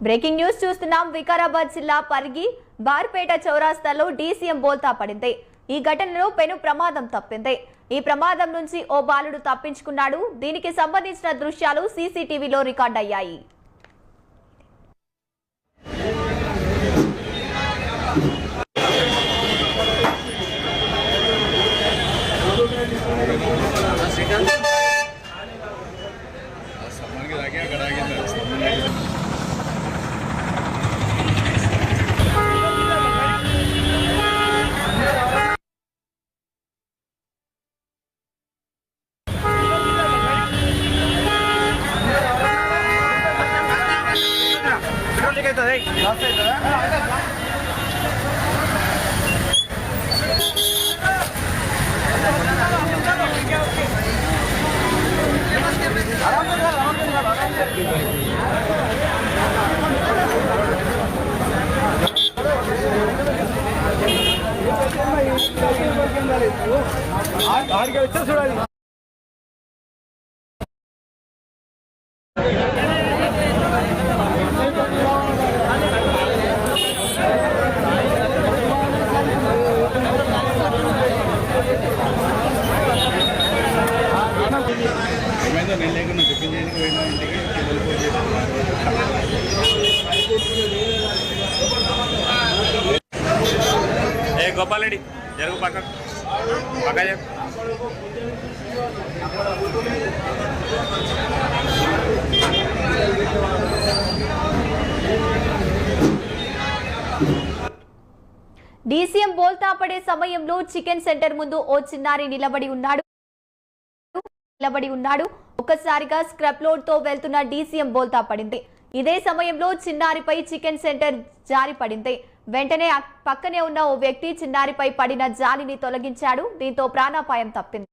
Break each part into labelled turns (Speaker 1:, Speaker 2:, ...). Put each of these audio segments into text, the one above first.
Speaker 1: Breaking news చూస్తున్నాం. వికారాబాద్ జిల్లా Parigi Barpeta చౌరాస్తాలో DCM బోల్తా పడింది. ఈ ఘటనలో పెను ప్రమాదం తప్పింది. ఈ ప్రమాదం నుంచి ఓ బాలుడు తప్పించుకున్నాడు. దీనికి సంబంధించిన దృశ్యాలు సీసీటీవీలో రికార్డ్ అయ్యాయి.
Speaker 2: गोपाल रेड्डी जरूर पक्का पक्का जब
Speaker 1: డీసీఎం బోల్తా పడే సమయంలో చికెన్ సెంటర్ ముందు ఓ చిన్నారి నిలబడి ఉన్నాడు. ఒక్కసారిగా స్క్రప్ లోడ్ తో వెళ్తున్న డీసీఎం బోల్తా పడింది. ఇదే సమయంలో చిన్నారిపై చికెన్ సెంటర్ జారి పడింది. వెంటనే పక్కనే ఉన్న ఓ వ్యక్తి చిన్నారిపై పడిన జాలిని తొలగించాడు. దీంతో ప్రాణాపాయం తప్పింది.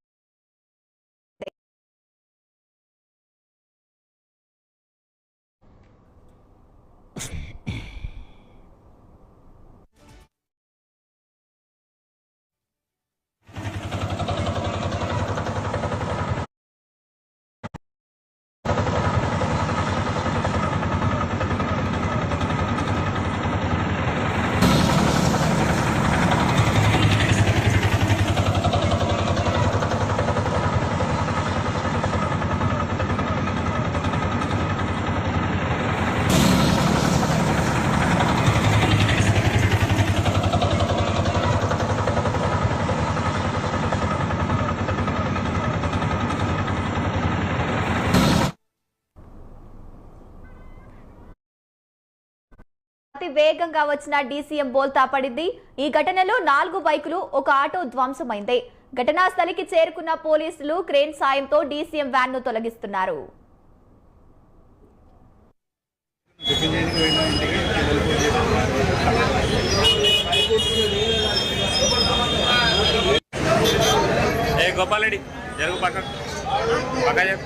Speaker 1: అతి వేగంగా వచ్చిన డీసీఎం బోల్తా పడింది. ఈ ఘటనలో 4 బైకులు, ఒక ఆటో ధ్వంసమైంది. ఘటనా స్థలికి చేరుకున్న పోలీసులు క్రేన్ సాయంతో డీసీఎం వ్యాన్ ను తొలగిస్తున్నారు.
Speaker 2: गोपाल रेड्डी जरूर पक्का पक्का जब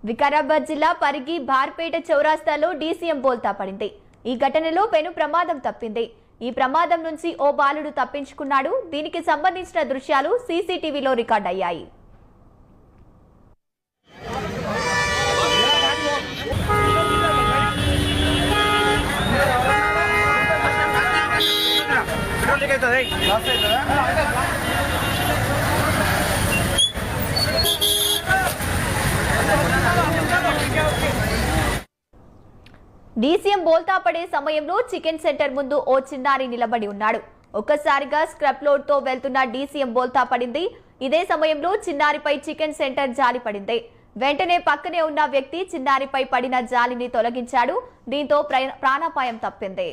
Speaker 1: వికారాబాద్ జిల్లా పరిగి బార్పేట చౌరాస్తాలో డీసీఎం బోల్తా పడింది. ఈ ఘటనలో పెను ప్రమాదం తప్పింది. ఈ ప్రమాదం నుంచి ఓ బాలుడు తప్పించుకున్నాడు. దీనికి సంబంధించిన దృశ్యాలు సీసీటీవీలో రికార్డ్ అయ్యాయి. డీసీఎం బోల్తా పడే సమయంలో చికెన్ సెంటర్ ముందు ఓ చిన్నారి నిలబడి ఉన్నాడు. ఒక్కసారిగా స్క్రప్ లోడ్ తో వెళ్తున్న డీసీఎం బోల్తా పడింది. ఇదే సమయంలో చిన్నారిపై చికెన్ సెంటర్ జాలి పడింది. వెంటనే పక్కనే ఉన్న వ్యక్తి చిన్నారిపై పడిన జాలిని తొలగించాడు. దీంతో ప్రాణాపాయం తప్పింది.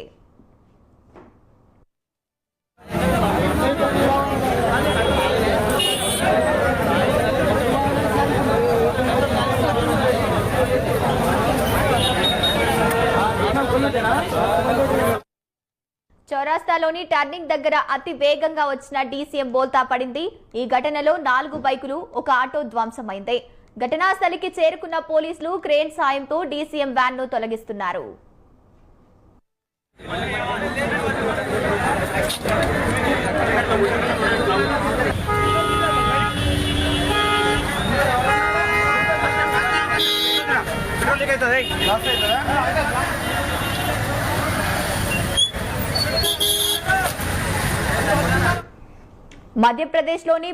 Speaker 1: చౌరాస్తాలోని టర్నింగ్ దగ్గర అతి వేగంగా వచ్చిన డీసీఎం బోల్తా పడింది. ఈ ఘటనలో 4 బైకులు, ఒక ఆటో ధ్వంసమైంది. ఘటనా స్థలికి చేరుకున్న పోలీసులు క్రేన్ సాయంతో డీసీఎం వ్యాన్ ను తొలగిస్తున్నారు. మధ్యప్రదేశ్లోని